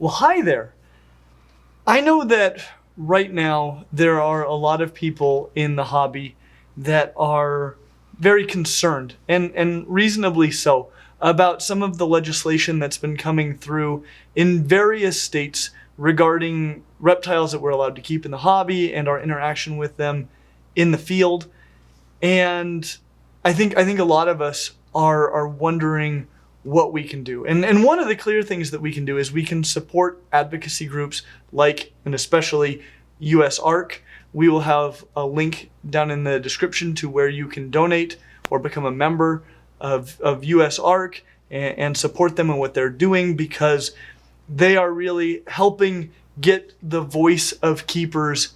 Well, hi there. I know that right now there are a lot of people in the hobby that are very concerned, and reasonably so, about some of the legislation that's been coming through in various states regarding reptiles that we're allowed to keep in the hobby and our interaction with them in the field. And I think a lot of us are wondering what we can do. And one of the clear things that we can do is we can support advocacy groups like, and especially, USARK. We will have a link down in the description to where you can donate or become a member of USARK and support them in what they're doing, because they are really helping get the voice of keepers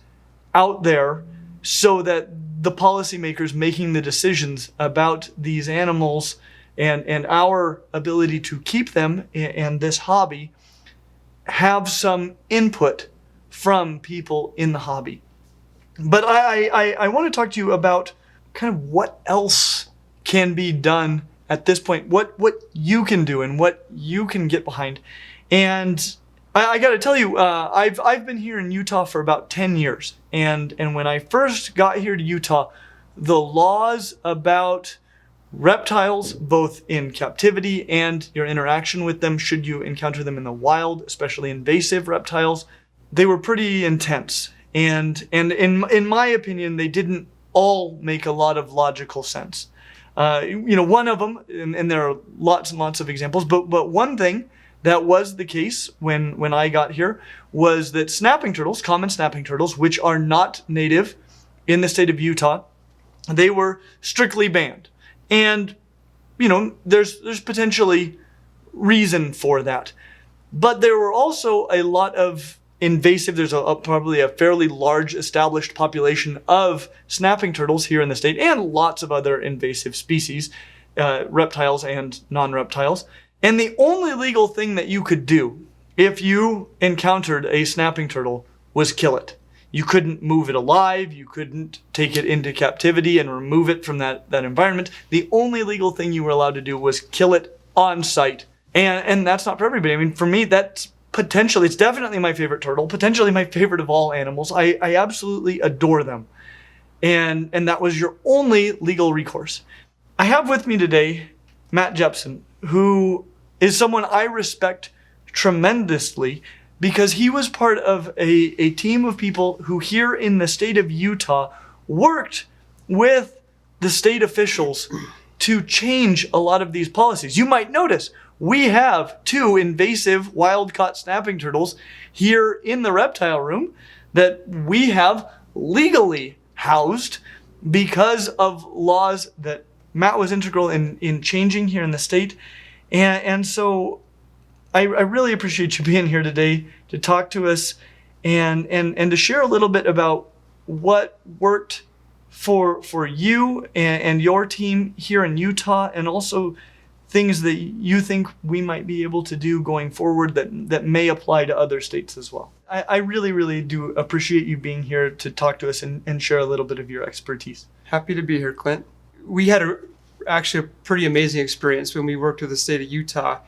out there so that the policymakers making the decisions about these animals and our ability to keep them and this hobby have some input from people in the hobby. But I want to talk to you about kind of what else can be done at this point, what you can do and what you can get behind. And I got to tell you, I've been here in Utah for about 10 years. And when I first got here to Utah, the laws about reptiles, both in captivity and your interaction with them should you encounter them in the wild, especially invasive reptiles, they were pretty intense. And in my opinion, they didn't all make a lot of logical sense. One of them, and there are lots and lots of examples, but one thing that was the case when I got here was that snapping turtles, common snapping turtles, which are not native in the state of Utah, they were strictly banned. And, there's potentially reason for that. But there were also a lot of invasive, there's probably a fairly large established population of snapping turtles here in the state, and lots of other invasive species, reptiles and non-reptiles. And the only legal thing that you could do if you encountered a snapping turtle was kill it. You couldn't move it alive. You couldn't take it into captivity and remove it from that environment. The only legal thing you were allowed to do was kill it on site. And that's not for everybody. I mean, for me, that's potentially, it's definitely my favorite turtle, potentially my favorite of all animals. I absolutely adore them. And that was your only legal recourse. I have with me today Matt Jeppson, who is someone I respect tremendously, because he was part of a team of people who here in the state of Utah worked with the state officials to change a lot of these policies. You might notice we have 2 invasive wild-caught snapping turtles here in the reptile room that we have legally housed because of laws that Matt was integral in changing here in the state. And so I really appreciate you being here today to talk to us and to share a little bit about what worked for you and your team here in Utah, and also things that you think we might be able to do going forward that may apply to other states as well. I really, really do appreciate you being here to talk to us and share a little bit of your expertise. Happy to be here, Clint. We had actually a pretty amazing experience when we worked with the state of Utah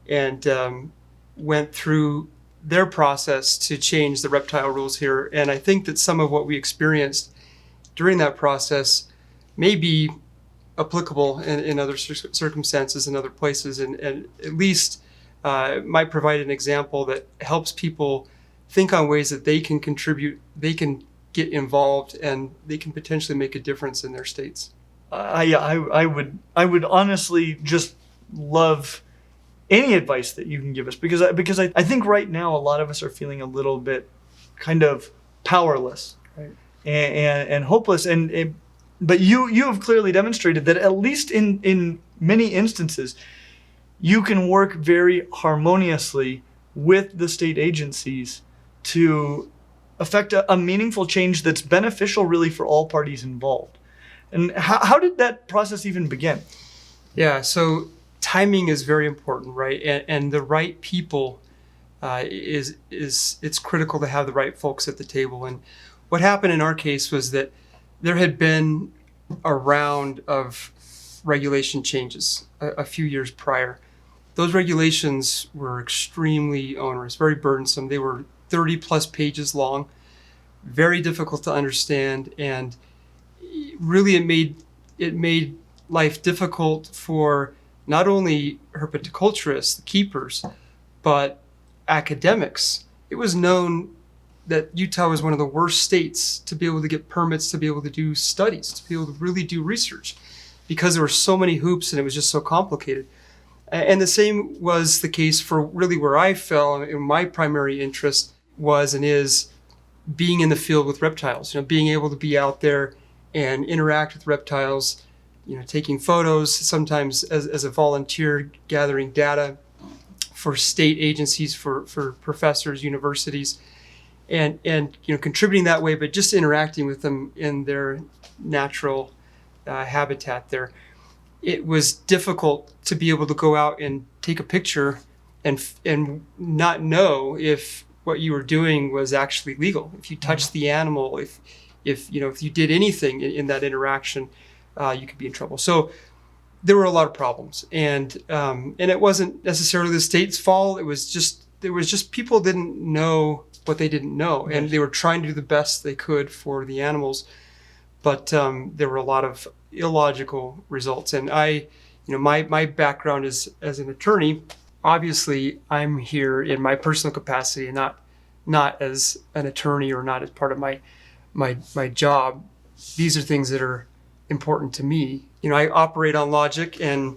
and went through their process to change the reptile rules here. And I think that some of what we experienced during that process may be applicable in other circumstances in other places, and at least might provide an example that helps people think on ways that they can contribute, they can get involved, and they can potentially make a difference in their states. I would honestly just love any advice that you can give us, because I think right now a lot of us are feeling a little bit kind of powerless, right, and hopeless, but you have clearly demonstrated that at least in many instances you can work very harmoniously with the state agencies to affect a meaningful change that's beneficial really for all parties involved. And how did that process even begin? Yeah, so timing is very important, right? And the right people it's critical to have the right folks at the table. And what happened in our case was that there had been a round of regulation changes a few years prior, those regulations were extremely onerous, very burdensome. They were 30 plus pages long, very difficult to understand, and really it made life difficult for not only herpetoculturists, the keepers, but academics. It was known that Utah was one of the worst states to be able to get permits, to be able to do studies, to be able to really do research, because there were so many hoops and it was just so complicated. And the same was the case for really where I fell, and my primary interest was and is being in the field with reptiles, being able to be out there and interact with reptiles, taking photos, sometimes as a volunteer, gathering data for state agencies, for professors, universities, and contributing that way, but just interacting with them in their natural habitat there. It was difficult to be able to go out and take a picture and not know if what you were doing was actually legal. If you touched the animal, if you did anything in that interaction, you could be in trouble. So there were a lot of problems, and it wasn't necessarily the state's fault. There was just people didn't know what they didn't know, and they were trying to do the best they could for the animals, but there were a lot of illogical results. And my background is as an attorney. Obviously, I'm here in my personal capacity, and not as an attorney or not as part of my job. These are things that are important to me. I operate on logic, and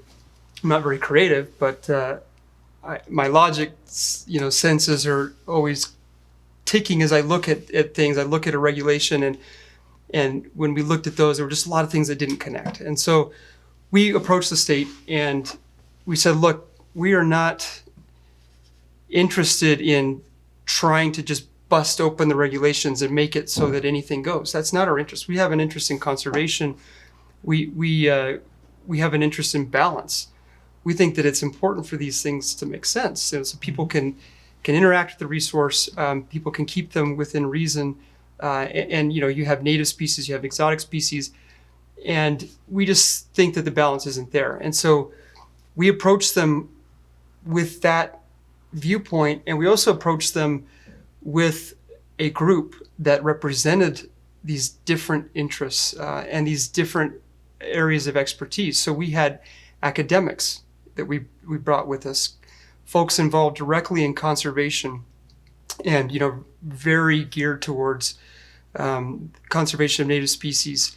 I'm not very creative, but my logic, senses are always ticking as I look at things. I look at a regulation, and when we looked at those, there were just a lot of things that didn't connect. And so we approached the state and we said, look, we are not interested in trying to just bust open the regulations and make it so that anything goes. That's not our interest. We have an interest in conservation. We have an interest in balance. We think that it's important for these things to make sense, so people can interact with the resource. People can keep them within reason, and you have native species, you have exotic species, and we just think that the balance isn't there. And so we approach them with that viewpoint, and we also approach them with a group that represented these different interests and these different areas of expertise. So we had academics that we brought with us, folks involved directly in conservation, and very geared towards conservation of native species.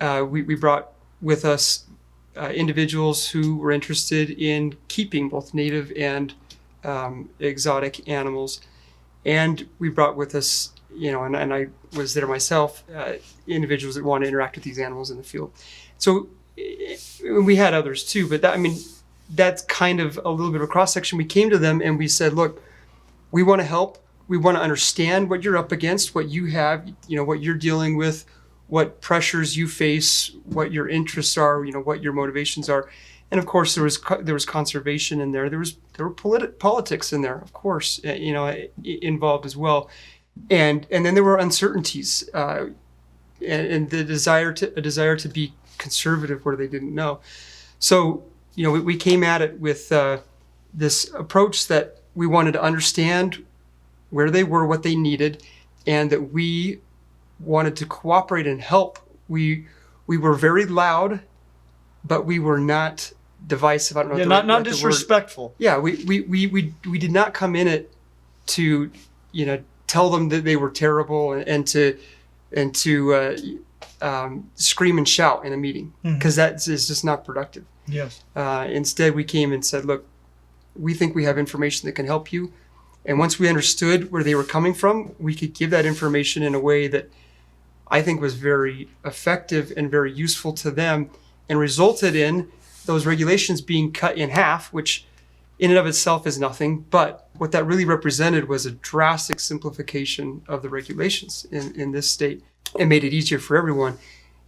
We brought with us individuals who were interested in keeping both native and exotic animals, and we brought with us, and I was there myself, individuals that want to interact with these animals in the field. So we had others too, but that's kind of a little bit of a cross section. We came to them and we said, look, we want to help. We want to understand what you're up against, what you have, what you're dealing with, what pressures you face, what your interests are, what your motivations are. And of course, there was conservation in there. There were politics in there, of course, involved as well. And then there were uncertainties and the desire to be conservative where they didn't know. So we came at it with this approach that we wanted to understand where they were, what they needed, and that we wanted to cooperate and help. We were very loud, but we were not divisive. I don't know. Not disrespectful. Yeah, we did not come in it to tell them that they were terrible and to scream and shout in a meeting, because that is just not productive. Yes. Instead, we came and said, look, we think we have information that can help you. And once we understood where they were coming from, we could give that information in a way that I think was very effective and very useful to them, and resulted in those regulations being cut in half, which in and of itself is nothing. But what that really represented was a drastic simplification of the regulations in this state, and made it easier for everyone.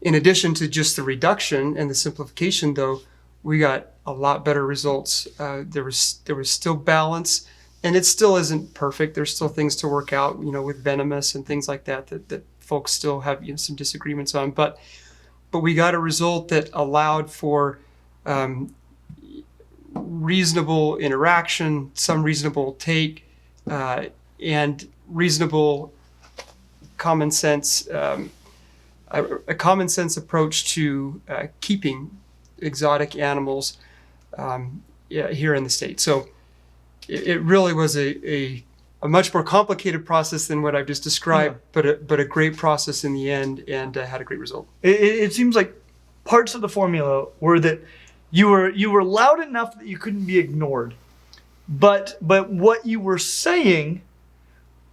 In addition to just the reduction and the simplification, though, we got a lot better results. There was still balance, and it still isn't perfect. There's still things to work out, with venomous and things like that folks still have some disagreements on. But we got a result that allowed for reasonable interaction, some reasonable take, and reasonable common sense, a common sense approach to keeping exotic animals here in the state. So it really was a much more complicated process than what I've just described, but a great process in the end, and had a great result. It seems like parts of the formula were that you were loud enough that you couldn't be ignored, but what you were saying,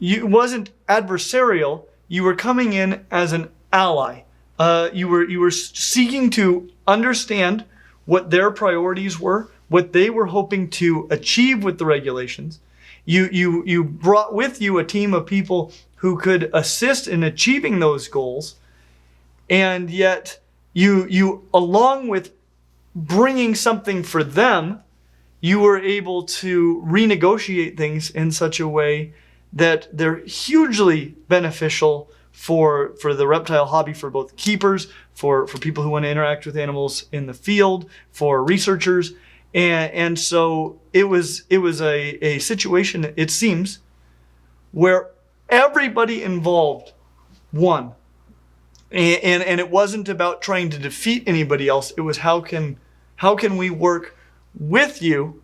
wasn't adversarial. You were coming in as an ally. You were seeking to understand what their priorities were, what they were hoping to achieve with the regulations. You brought with you a team of people who could assist in achieving those goals, and yet you along with bringing something for them, you were able to renegotiate things in such a way that they're hugely beneficial for the reptile hobby, for both keepers, for people who want to interact with animals in the field, for researchers. And so it was a situation, it seems, where everybody involved won. And it wasn't about trying to defeat anybody else. It was how can we work with you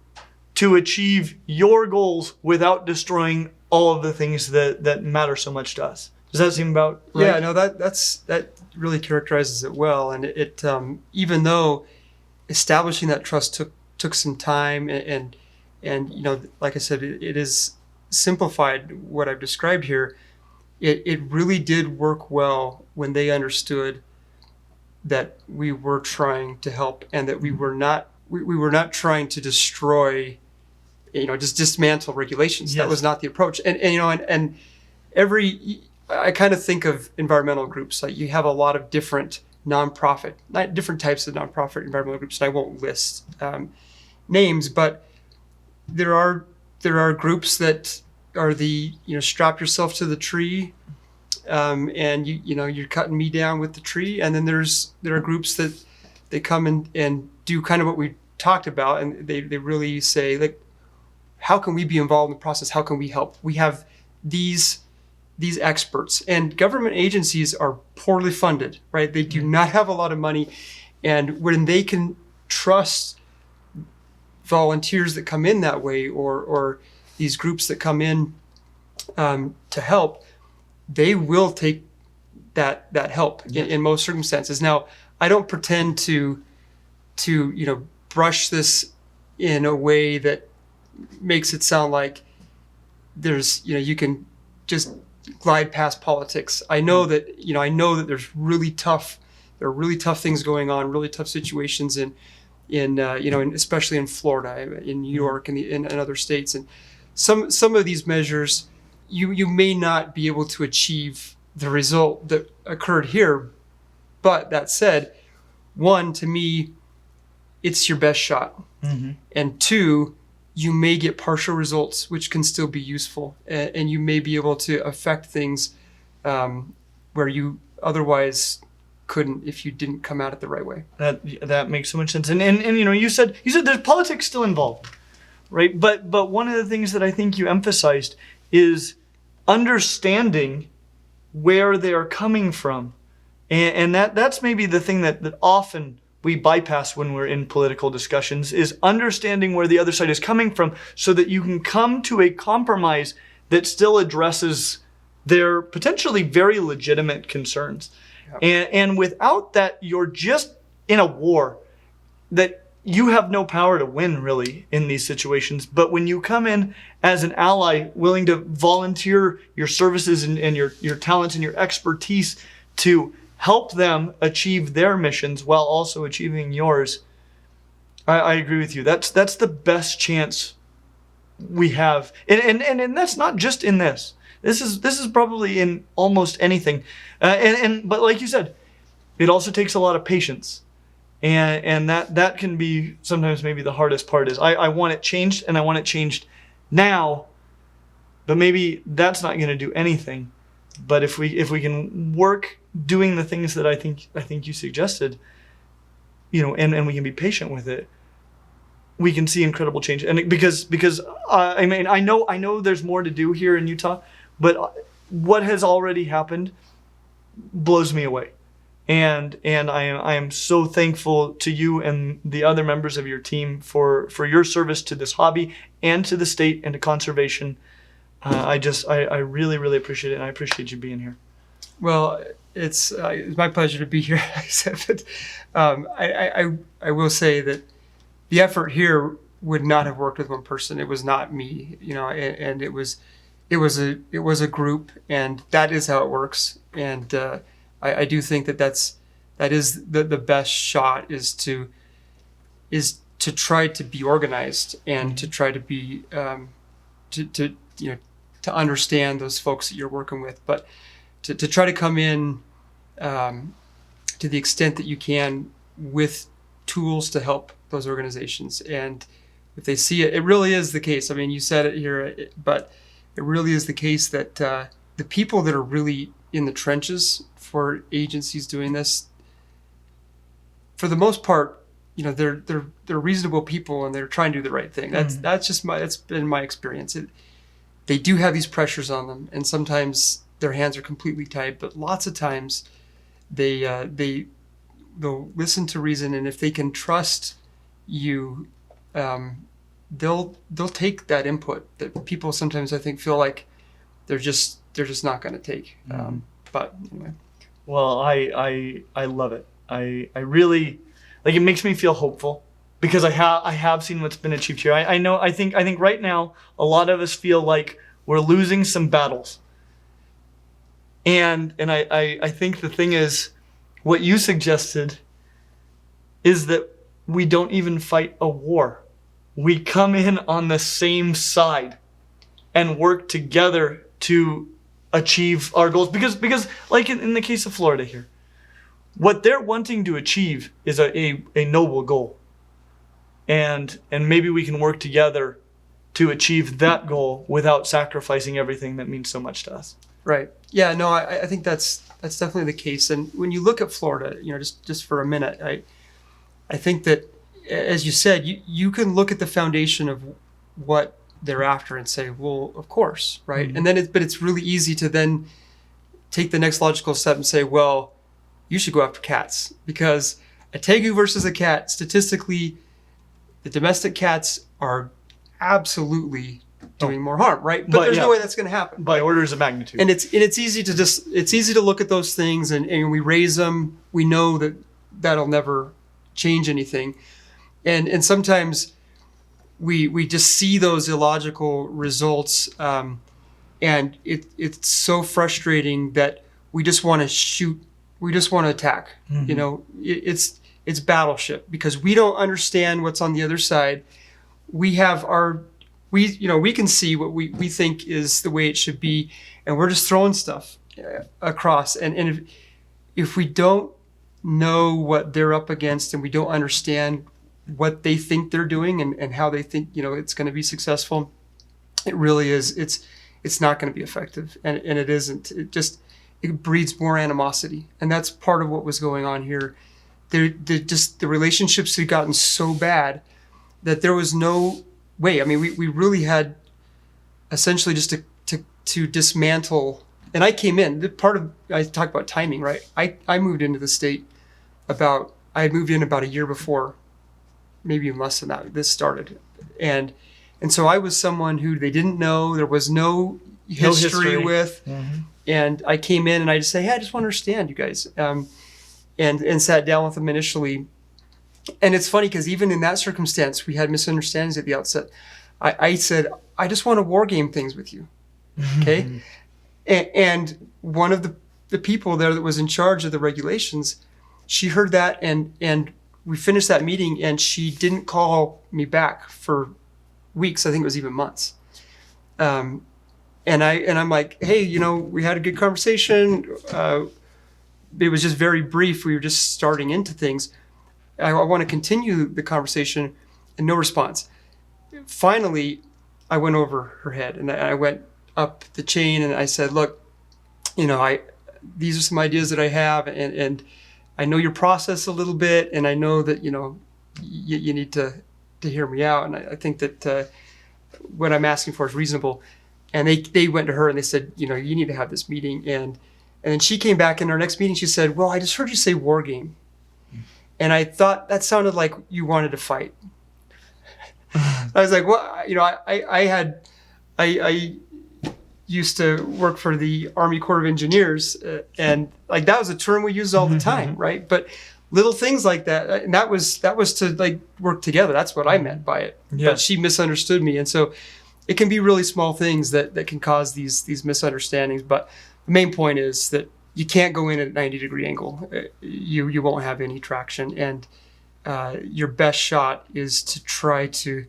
to achieve your goals without destroying all of the things that matter so much to us. Does that seem about right? Yeah, no, that really characterizes it well. And it even though establishing that trust took some time, and like I said, it is simplified what I've described here. It really did work well when they understood that we were trying to help, and that we were not trying to destroy, just dismantle regulations. Yes. That was not the approach. And I kind of think of environmental groups like you have a lot of different different types of nonprofit environmental groups, and I won't list names, but there are groups that are strap yourself to the tree, and you're cutting me down with the tree, and then there are groups that they come and do kind of what we talked about, and they really say, like, how can we be involved in the process? How can we help? We have these experts, and government agencies are poorly funded, right? They do not have a lot of money, and when they can trust volunteers that come in that way, or these groups that come in to help, they will take that help in most circumstances. Now, I don't pretend to brush this in a way that makes it sound like you can just glide past politics. I know that there are really tough things going on, really tough situations especially in Florida, in New York, and in other states, and some of these measures you may not be able to achieve the result that occurred here. But that said, one, to me, it's your best shot, and two, you may get partial results, which can still be useful, and you may be able to affect things where you otherwise couldn't if you didn't come at it the right way. That makes so much sense. And you said there's politics still involved, right? But one of the things that I think you emphasized is understanding where they are coming from, and that's maybe the thing that often we bypass when we're in political discussions, is understanding where the other side is coming from, so that you can come to a compromise that still addresses their potentially very legitimate concerns. Yep. And without that, you're just in a war that you have no power to win, really, in these situations. But when you come in as an ally, willing to volunteer your services and your talents and your expertise to help them achieve their missions while also achieving yours, I agree with you. That's the best chance we have, and that's not just in this. This is probably in almost anything, but like you said, it also takes a lot of patience, and that can be sometimes maybe the hardest part. Is I want it changed, and I want it changed now, but maybe that's not going to do anything. But if we can work doing the things that I think you suggested, and we can be patient with it, we can see incredible change. And because I mean, I know there's more to do here in Utah, but what has already happened blows me away. And I am so thankful to you and the other members of your team for your service to this hobby and to the state and to conservation. I really, really appreciate it, and I appreciate you being here. Well, it's my pleasure to be here. But I will say that the effort here would not have worked with one person. It was not me, and it was a group, and that is how it works. And I do think that is the best shot is to try to be organized and to try to be to understand those folks that you're working with, but to try to come in to the extent that you can with tools to help those organizations. And if they see it, it really is the case. I mean, you said it here, but it really is the case that the people that are really in the trenches for agencies doing this, for the most part, they're reasonable people and they're trying to do the right thing. That's been my experience. They do have these pressures on them, and sometimes their hands are completely tied. But lots of times, they'll listen to reason, and if they can trust you, they'll take that input that people sometimes I think feel like they're just not going to take. But anyway. Well, I love it. I really it makes me feel hopeful because I have seen what's been achieved here. I think right now a lot of us feel like we're losing some battles. And I think the thing is, what you suggested is that we don't even fight a war. We come in on the same side and work together to achieve our goals. Because like in the case of Florida here, what they're wanting to achieve is a noble goal. And maybe we can work together to achieve that goal without sacrificing everything that means so much to us. Right. Yeah, no, I think that's definitely the case. And when you look at Florida, just for a minute, I think that, as you said, you can look at the foundation of what they're after and say, well, of course, right? Mm-hmm. And then it's really easy to then take the next logical step and say, well, you should go after cats, because a tegu versus a cat, statistically, the domestic cats are absolutely doing more harm, right? But there's no way that's going to happen by orders of magnitude. And it's easy to look at those things and we raise them. We know that that'll never change anything, and sometimes we just see those illogical results, and it's so frustrating that we just want to shoot, we just want to attack. Mm-hmm. It's battleship, because we don't understand what's on the other side. We have we can see what we think is the way it should be, and we're just throwing stuff across. And if we don't know what they're up against, and we don't understand what they think they're doing and how they think it's going to be successful, it really is. It's not going to be effective, and it isn't. It breeds more animosity, and that's part of what was going on here. The relationships had gotten so bad that there was no way. I mean, we really had essentially just to dismantle. And I came in. I talk about timing, right? I moved into the state I had moved in about a year before, maybe even less than that, this started. And so I was someone who they didn't know. There was no history with. Mm-hmm. And I came in and I just say, hey, I just want to understand you guys. And sat down with them initially. And it's funny because even in that circumstance, we had misunderstandings at the outset. I said, I just want to war game things with you. Okay? And one of the people there that was in charge of the regulations, she heard that and we finished that meeting and she didn't call me back for weeks. I think it was even months. And I'm like, hey, we had a good conversation. It was just very brief. We were just starting into things. I want to continue the conversation, and no response. Finally, I went over her head and I went up the chain and I said, look, these are some ideas that I have, and I know your process a little bit, and I know that, you need to to hear me out, and I think that what I'm asking for is reasonable. And they went to her and they said, you know, you need to have this meeting. And then she came back in our next meeting. She said, well, I just heard you say war game. And I thought that sounded like you wanted to fight. I was like, well, you know, I used to work for the Army Corps of Engineers, and like that was a term we used all the time, right? But little things like that, and that was to like work together. That's what I meant by it. Yeah. But she misunderstood me, and so it can be really small things that can cause these misunderstandings. But the main point is that you can't go in at a 90-degree angle. You won't have any traction, and your best shot is to try to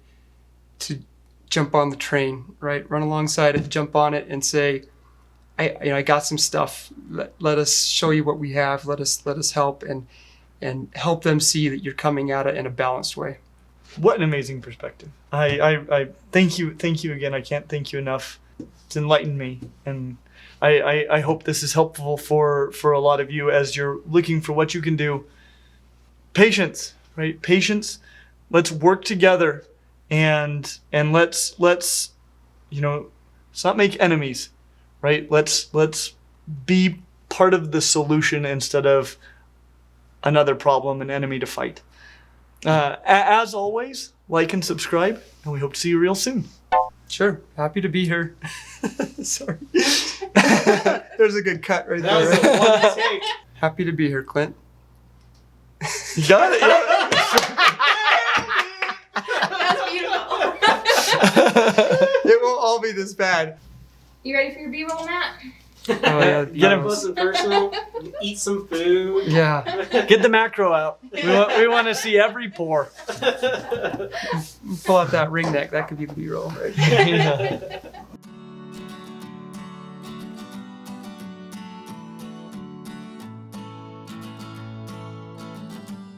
jump on the train, right? Run alongside it, jump on it, and say, I got some stuff. Let us show you what we have. Let us help and help them see that you're coming at it in a balanced way. What an amazing perspective. I thank you again. I can't thank you enough. It's enlightened me, and I hope this is helpful for a lot of you as you're looking for what you can do. Patience, right? Patience. Let's work together, and let's you know, let's not make enemies, right? Let's be part of the solution instead of another problem, an enemy to fight. As always, like and subscribe, and we hope to see you real soon. Sure. Happy to be here. Sorry. There's a good cut right That there. was Right? a one take. Happy to be here, Clint. You got it? Yeah. That's beautiful. It won't all be this bad. You ready for your B-roll, Matt? Oh yeah. Get him. Listen personal. Eat some food. Yeah. Get the macro out. We want to see every pore. Pull out that ring neck. That could be the B-roll. Right? Yeah.